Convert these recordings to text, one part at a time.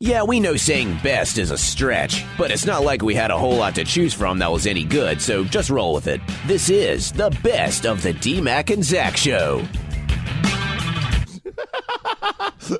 Yeah, we know saying best is a stretch, but it's not like we had a whole lot to choose from that was any good, so just roll with it. This is the best of the DMac and Zac Show.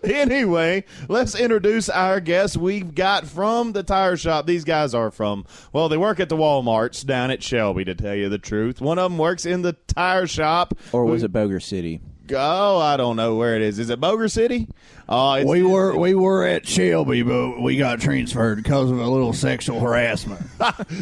Anyway, let's introduce our guests we've got from the tire shop. These guys are from, well, they work at the Walmarts down at Shelby, to tell you the truth. One of them works in the tire shop. Or was it Boger City? Oh, I don't know where it is. Is it Boger City? We were at Shelby, but we got transferred because of a little sexual harassment.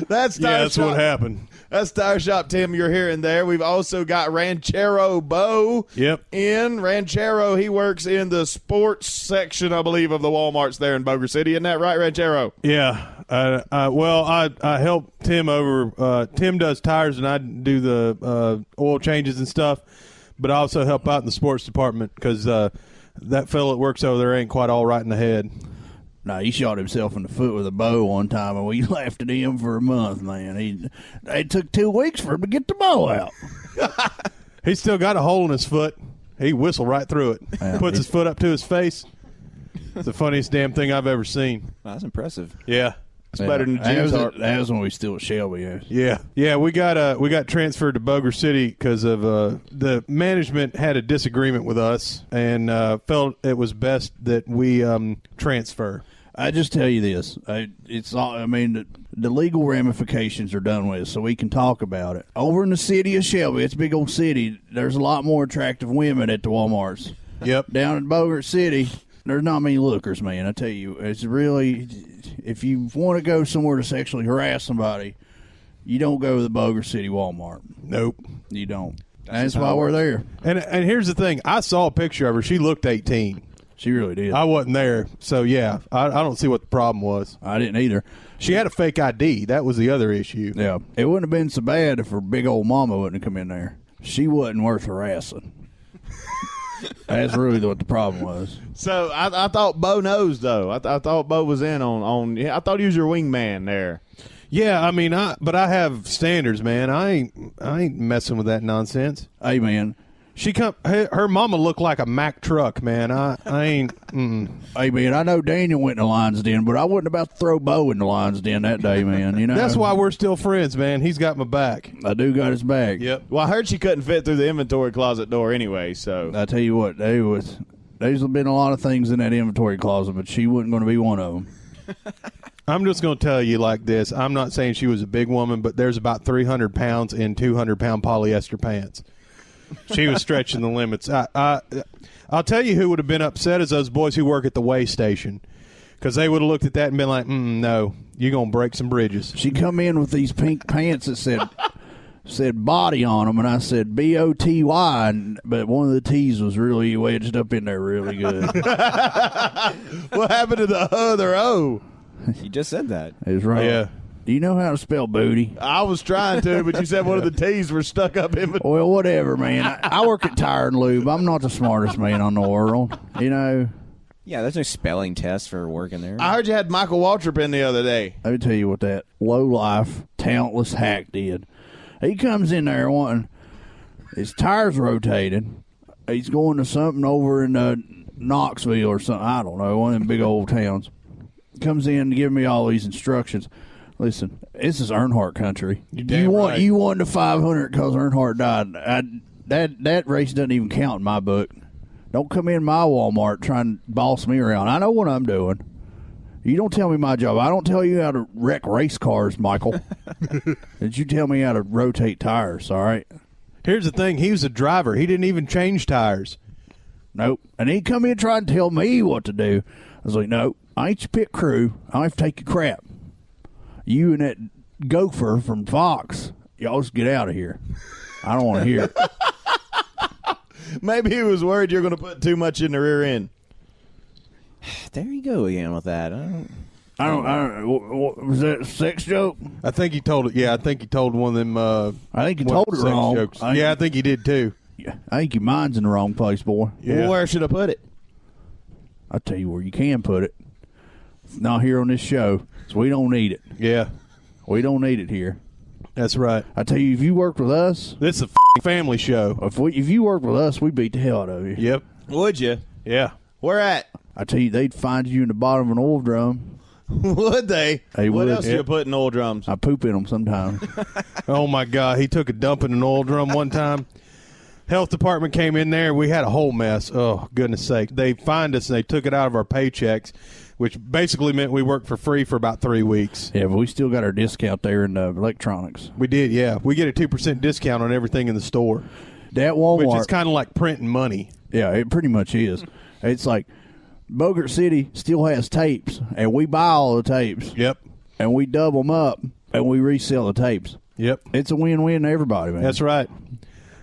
That's tire shop. What happened. That's tire shop Tim you're hearing there. We've also got Ranchero Bo. Yep. In Ranchero, he works in the sports section, I believe, of the Walmarts there in Boger City. Isn't that right, Ranchero? Yeah. I help Tim over. Tim does tires, and I do the oil changes and stuff. But I also help out in the sports department because that fellow that works over there ain't quite all right in the head. No, he shot himself in the foot with a bow one time, and we laughed at him for a month, man. It took 2 weeks for him to get the bow out. He's still got a hole in his foot. He whistled right through it. Yeah, Puts his foot up to his face. It's the funniest damn thing I've ever seen. Wow, that's impressive. Yeah. It's better than Jim's heart. That was when we still at Shelby. Yeah. We got transferred to Boger City because of the management had a disagreement with us and felt it was best that we transfer. I just tell you this. The legal ramifications are done with, so we can talk about it. Over in the city of Shelby, it's a big old city, there's a lot more attractive women at the Walmarts. Yep. Down in Boger City, there's not many lookers, man. I tell you, it's really, if you want to go somewhere to sexually harass somebody, you don't go to the Boger City Walmart. Nope. You don't. That's why we're there. And here's the thing. I saw a picture of her. She looked 18. She really did. I wasn't there. So, yeah, I don't see what the problem was. I didn't either. She had a fake ID. That was the other issue. Yeah. It wouldn't have been so bad if her big old mama wouldn't have come in there. She wasn't worth harassing. That's really what the problem was. So I thought Bo knows, though. I thought Bo was in on. I thought he was your wingman there. Yeah, I mean, but I have standards, man. I ain't messing with that nonsense. Hey, man. Her mama looked like a Mack truck, man. I ain't. Hey, man, I know Daniel went in the Lions Den, but I wasn't about to throw Bo in the Lions Den that day, man. You know that's why we're still friends, man. He's got my back. I do got his back. Yep. Well, I heard she couldn't fit through the inventory closet door anyway, so. I tell you what, there's been a lot of things in that inventory closet, but she wasn't going to be one of them. I'm just going to tell you like this. I'm not saying she was a big woman, but there's about 300 pounds in 200-pound polyester pants. She was stretching the limits. I'll tell you who would have been upset is those boys who work at the weigh station, because they would have looked at that and been like, no, you're going to break some bridges. She come in with these pink pants that said body on them, and I said B-O-T-Y, but one of the T's was really wedged up in there really good. What happened to the other O? You just said that. It was right. Yeah. Do you know how to spell booty? I was trying to, but you said one of the T's were stuck up in between. Well, whatever, man. I work at Tire and Lube. I'm not the smartest man on the world, you know. Yeah, there's no spelling test for working there. I heard you had Michael Waltrip in the other day. Let me tell you what that low-life, talentless hack did. He comes in there wanting his tires rotated. He's going to something over in Knoxville or something. I don't know, one of them big old towns. Comes in to give me all these instructions. Listen, this is Earnhardt country. You won the 500 because Earnhardt died. That race doesn't even count in my book. Don't come in my Walmart trying to boss me around. I know what I'm doing. You don't tell me my job. I don't tell you how to wreck race cars, Michael. Did you tell me how to rotate tires, all right? Here's the thing. He was a driver. He didn't even change tires. Nope. And he come in trying to tell me what to do. I was like, no, I ain't your pit crew. I don't have to take your crap. You and that gopher from Fox, y'all just get out of here. I don't want to hear it. Maybe he was worried you're going to put too much in the rear end. There you go again with that. I don't. Was that a sex joke? I think he told it. Yeah, I think he told one of them. I think he told it wrong. Jokes. I think he did too. Yeah, I think your mind's in the wrong place, boy. Yeah. Well, where should I put it? I'll tell you where you can put it. Not here on this show, so we don't need it. Yeah. We don't need it here. That's right. I tell you, if you worked with us, this is a family show. If you worked with us, we beat the hell out of you. Yep. Would you? Yeah. Where at? I tell you, they'd find you in the bottom of an oil drum. Would they? They what would. else do you put in oil drums? I poop in them sometimes. Oh my God, he took a dump in an oil drum one time. Health department came in there. We had a whole mess. Oh, goodness sake. They fined us and they took it out of our paychecks, which basically meant we worked for free for about 3 weeks. Yeah, but we still got our discount there in electronics. We did, yeah. We get a 2% discount on everything in the store, That Walmart. which is kind of like printing money. Yeah, it pretty much is. It's like Bogart City still has tapes, and we buy all the tapes. Yep. And we double them up, and we resell the tapes. Yep. It's a win-win to everybody, man. That's right.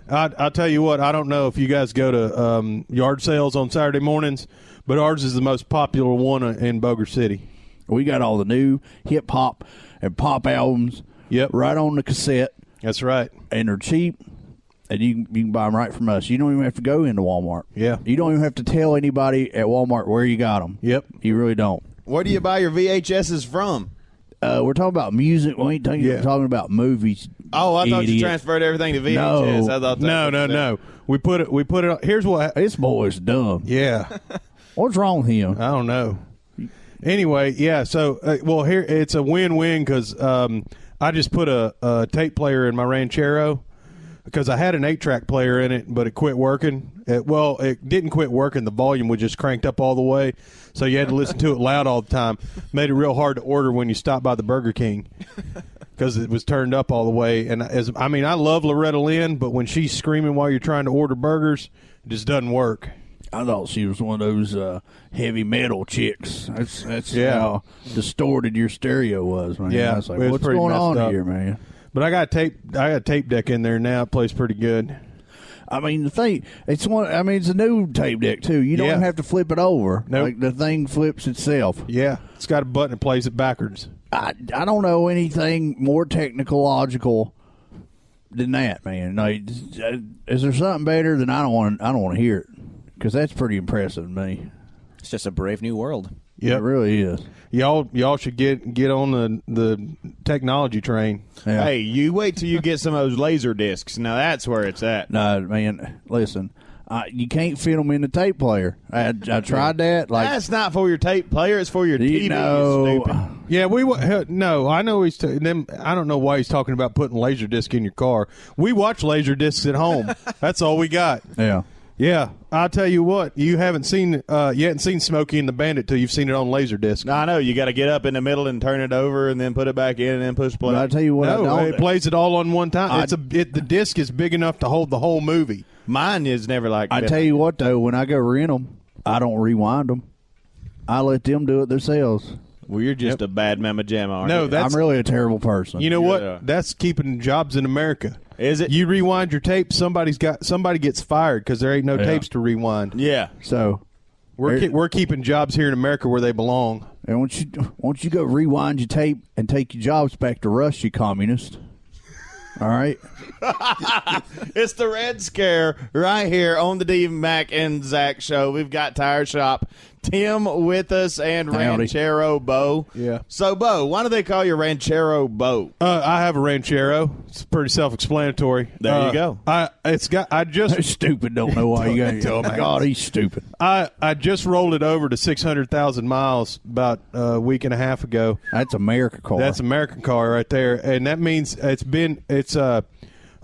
I'll tell you what, I don't know if you guys go to yard sales on Saturday mornings, but ours is the most popular one in Boger City. We got all the new hip-hop and pop albums right on the cassette, That's right. and they're cheap, and you can buy them right from us. You don't even have to go into Walmart. Yeah. You don't even have to tell anybody at Walmart where you got them. Yep. You really don't. Where do you buy your VHSs from? We're talking about music. We ain't talking about movies. Oh, I thought you idiot. transferred everything to VHS. No. I thought No. We put it. Here's what. This boy's dumb. Yeah. What's wrong with him? I don't know. Anyway, yeah. So, here it's a win-win because I just put a tape player in my Ranchero because I had an 8-track player in it, but it quit working. It didn't quit working. The volume was just cranked up all the way, so you had to listen to it loud all the time. Made it real hard to order when you stopped by the Burger King because it was turned up all the way. And I love Loretta Lynn, but when she's screaming while you're trying to order burgers, it just doesn't work. I thought she was one of those heavy metal chicks. That's Yeah. how distorted your stereo was, man. Yeah, I was like, it was what's pretty going on messed up. here, man? But I got a tape deck in there now. It plays pretty good. I mean, the thing, it's a new tape deck, too. You don't Yeah. even have to flip it over. Nope. Like, the thing flips itself. Yeah, it's got a button that plays it backwards. I don't know anything more technological than that, man. Like, is there something better? Then I don't want to hear it, because that's pretty impressive to me. It's just a brave new world. Yep. It really is. Y'all should get on the technology train. Yeah. Hey, you wait till you get some of those laser discs. Now that's where it's at. No, man, listen. You can't fit them in the tape player. I tried that. Like, That's not for your tape player. It's for your you TV. know, You stupid. Yeah, no. I know I don't know why he's talking about putting laser disc in your car. We watch laser discs at home. That's all we got. yeah. Yeah, I'll tell you what. You haven't seen Smokey and the Bandit till you've seen it on laser disc. I know. You got to get up in the middle and turn it over, and then put it back in, and then push play. But I tell you what, I No, don't. it plays it all on one time. The disc is big enough to hold the whole movie. Mine is never like I that. tell you what, though, when I go rent them, I don't rewind them. I let them do it themselves. Well, you're just a bad mamma jamma, aren't No, you? that's I'm really a terrible person. you know what? Yeah. That's keeping jobs in America. Is it? You rewind your tape, somebody gets fired because there ain't no tapes to rewind. Yeah. So, We're keeping jobs here in America where they belong. and once you go rewind your tape and take your jobs back to Rush, you communist. All right? It's the Red Scare right here on the DMac and Zac show. We've got Tire Shop Tim with us and Howdy. Ranchero Bo. Yeah. So, Bo, why do they call you Ranchero Bo? I have a Ranchero. It's pretty self-explanatory. There you go. They're stupid. Don't know why you got. Oh my God, he's stupid. I just rolled it over to 600,000 miles about a week and a half ago. That's America car. That's American car right there, and that means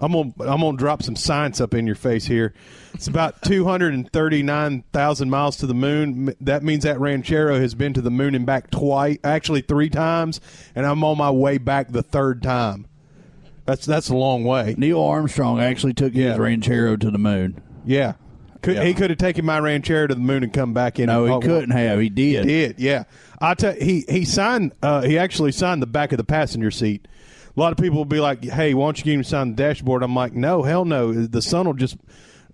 I'm gonna drop some science up in your face here. It's about 239,000 miles to the moon. That means that Ranchero has been to the moon and back twice, actually 3 times, and I'm on my way back the 3rd time. That's a long way. Neil Armstrong actually took his Ranchero to the moon. Yeah. He could have taken my Ranchero to the moon and come back in. No, he couldn't have. He did. He did, yeah. He signed. He actually signed the back of the passenger seat. A lot of people will be like, "Hey, why don't you get him to sign the dashboard?" I'm like, "No, hell no. The sun will just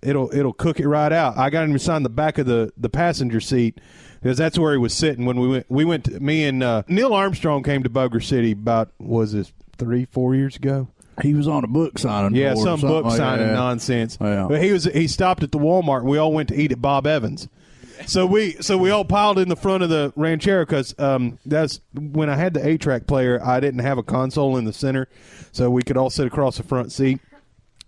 it'll cook it right out." I got him to sign the back of the passenger seat because that's where he was sitting when we went. We went to, me and Neil Armstrong came to Boger City about 3-4 years ago. He was on a book signing. Yeah, board or some something book like signing that. nonsense. Yeah. But he stopped at the Walmart and we all went to eat at Bob Evans. So we all piled in the front of the Ranchero because that's when I had the 8-track player. I didn't have a console in the center, so we could all sit across the front seat.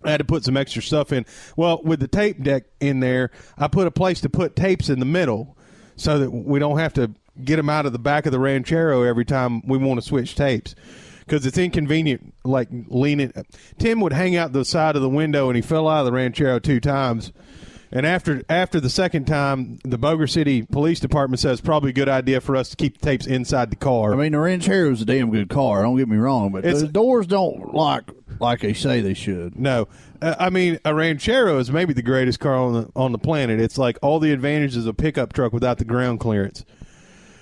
I had to put some extra stuff in. Well, with the tape deck in there, I put a place to put tapes in the middle. so that we don't have to get them out of the back of the Ranchero every time we want to switch tapes. Because it's inconvenient, like leaning. Tim would hang out the side of the window, and he fell out of the Ranchero 2 times. And after the second time, the Boger City Police Department says probably a good idea for us to keep the tapes inside the car. I mean, the Ranchero is a damn good car. Don't get me wrong, but the doors don't like they say they should. No, I mean, a Ranchero is maybe the greatest car on the planet. It's like all the advantages of a pickup truck without the ground clearance.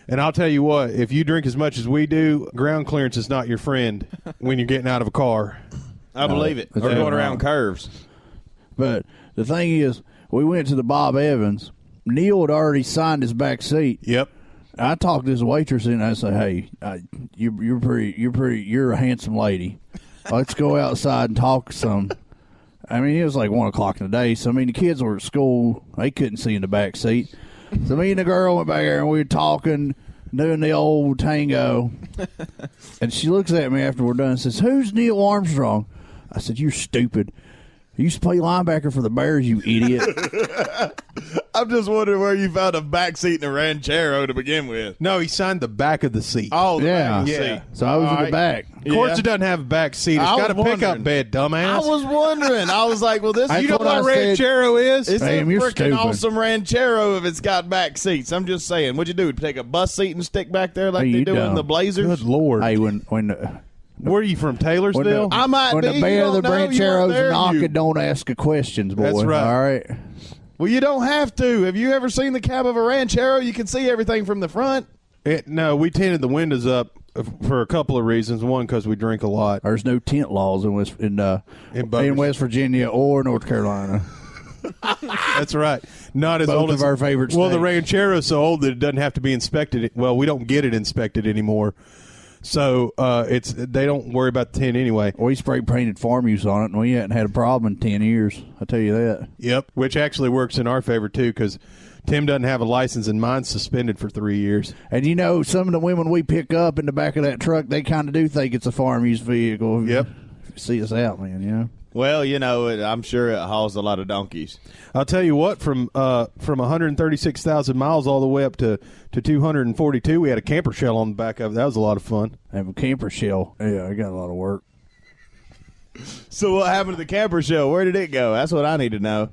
And I'll tell you what, if you drink as much as we do, ground clearance is not your friend when you're getting out of a car. I believe it. Or going around curves. But the thing is, we went to the Bob Evans. Neil had already signed his back seat. Yep. I talked to this waitress and I said, "Hey, you're a handsome lady. Let's go outside and talk some." I mean, it was like 1 o'clock in the day, so I mean, the kids were at school. They couldn't see in the back seat. So me and the girl went back there and we were talking, doing the old tango. And she looks at me after we're done and says, "Who's Neil Armstrong?" I said, "You're stupid. You used to play linebacker for the Bears, you idiot." I'm just wondering where you found a back seat in a Ranchero to begin with. No, he signed the back of the seat. Oh, the Yeah. back of the Yeah. seat. So I was in the back. Of course, it doesn't have a back seat. It's I got a was pickup wondering. bed, dumbass. I was wondering. I was like, well, this I you know thought what I a said- Ranchero is? It's Damn, a you're freaking stupid. awesome Ranchero if it's got back seats. I'm just saying. What'd you do? Take a bus seat and stick back there like Hey, they you do in dumb. the Blazers? Good Lord. Hey, when Where are you from, Taylorsville? I might when be. the You band of the don't know. You weren't Ranchero's there, knocking, you- don't ask a questions, boy. That's right. All right. Well, you don't have to. Have you ever seen the cab of a Ranchero? You can see everything from the front. No, we tinted the windows up for a couple of reasons. One, because we drink a lot. There's no tent laws in Bogus. West Virginia or North Carolina. That's right. Not as Both old of as our favorite Well, the states. Ranchero's so old that it doesn't have to be inspected. Well, we don't get it inspected anymore. So they don't worry about the tent anyway. We spray painted farm use on it, and we hadn't had a problem in 10 years. I tell you that. Yep. Which actually works in our favor, too, because Tim doesn't have a license and mine's suspended for 3 years. And you know, some of the women we pick up in the back of that truck, they kind of do think it's a farm use vehicle. Yep. If you see us out, man, you know. Well, you know, I'm sure it hauls a lot of donkeys. I'll tell you what, from 136,000 miles all the way up to 242, we had a camper shell on the back of it. That was a lot of fun. I have a camper shell. Yeah, I got a lot of work. So what happened to the camper shell? Where did it go? That's what I need to know.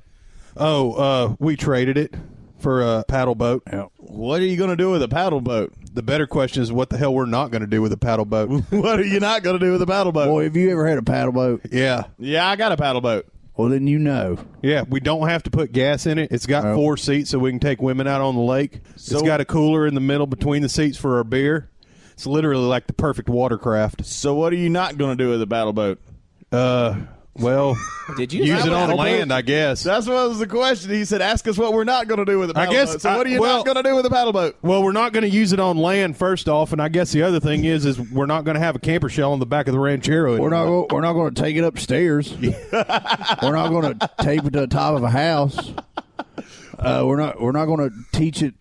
Oh, we traded it for a paddle boat. Yeah. What are you going to do with a paddle boat? The better question is what the hell we're not going to do with a paddle boat. What are you not going to do with a paddle boat? Boy, have you ever had a paddle boat? Yeah. Yeah, I got a paddle boat. Well, then you know. Yeah, we don't have to put gas in it. It's got 4 seats so we can take women out on the lake. So- It's got a cooler in the middle between the seats for our beer. It's literally like the perfect watercraft. So what are you not going to do with a paddle boat? Well, Did you use it on paddle land, boat? I guess. That's what was the question. He said, ask us what we're not going to do with a paddle guess boat. So what are you not going to do with a paddle boat? Well, we're not going to use it on land first off, and I guess the other thing is we're not going to have a camper shell on the back of the Ranchero. We're not going to take it upstairs. We're not going to tape it to the top of a house. We're not going to teach it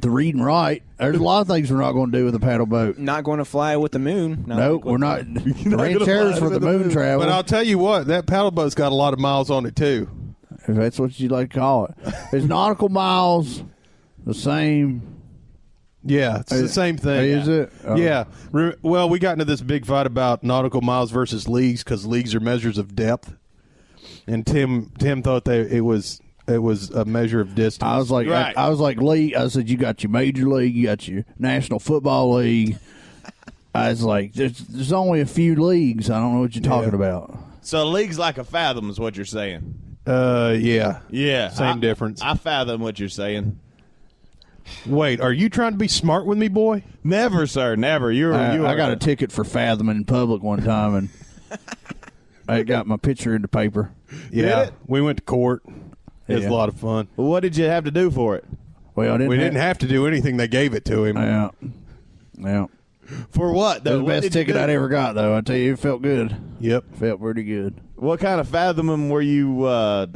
to read and write. There's a lot of things we're not going to do with a paddle boat. Not going to fly with the moon. Nope, we're not. The Ranchero's for the moon travel. But I'll tell you what, that paddle boat's got a lot of miles on it too. If that's what you like to call it. Is nautical miles the same? Yeah, it's the same thing. Is it? Oh. Yeah. Well, we got into this big fight about nautical miles versus leagues because leagues are measures of depth, and Tim thought that it was a measure of distance. I was like, Right. I was like, league. I said, you got your major league, you got your National Football League. I was like, there's only a few leagues. I don't know what you're talking about. So a league's like a fathom is what you're saying. Yeah. Yeah. Same difference. I fathom what you're saying. Wait, are you trying to be smart with me, boy? Never, sir. Never. I got a ticket for fathoming in public one time, and I got my picture in the paper. Yeah. it? We went to court. It was Yeah. a lot of fun. Well, what did you have to do for it? Well, I didn't. We didn't have to do anything. They gave it to him. Yeah. For what? It Though? was the What best did you ticket do? I'd ever got, though. I tell you, it felt good. Yep. Felt pretty good. What kind of fathoming were you? Boy,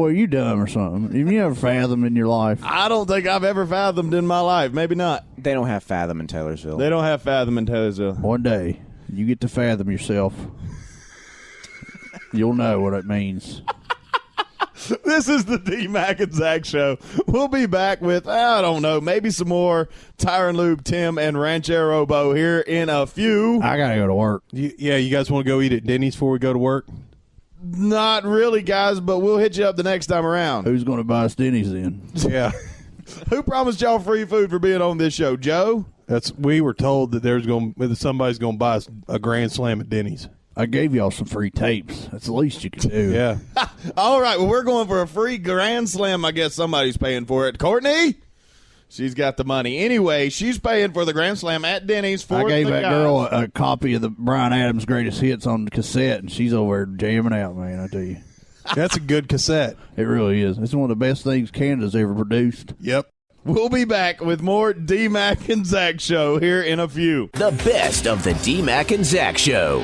are you dumb or something? Have you ever fathomed in your life? I don't think I've ever fathomed in my life. Maybe not. They don't have Fathom in Taylorsville. They don't have fathom in Taylorsville. One day, you get to fathom yourself. You'll know what it means. This is the DMac and Zac Show. We'll be back with, I don't know, maybe some more Tire and Lube Tim and Ranchero Bo here in a few. I gotta go to work. You guys want to go eat at Denny's before we go to work? Not really, guys, but we'll hit you up the next time around. Who's gonna buy us Denny's then? Yeah. Who promised y'all free food for being on this show? Joe? We were told that somebody's going to buy us a Grand Slam at Denny's. I gave y'all some free tapes. That's the least you can do. Yeah. All right, well, we're going for a free Grand Slam. I guess somebody's paying for it. Courtney? She's got the money. Anyway, she's paying for the Grand Slam at Denny's for I gave the that guys. girl a copy of the Bryan Adams Greatest Hits on the cassette, and she's over there jamming out, man, I tell you. That's a good cassette. It really is. It's one of the best things Canada's ever produced. Yep. We'll be back with more DMac and Zac Show here in a few. The best of the DMac and Zac Show.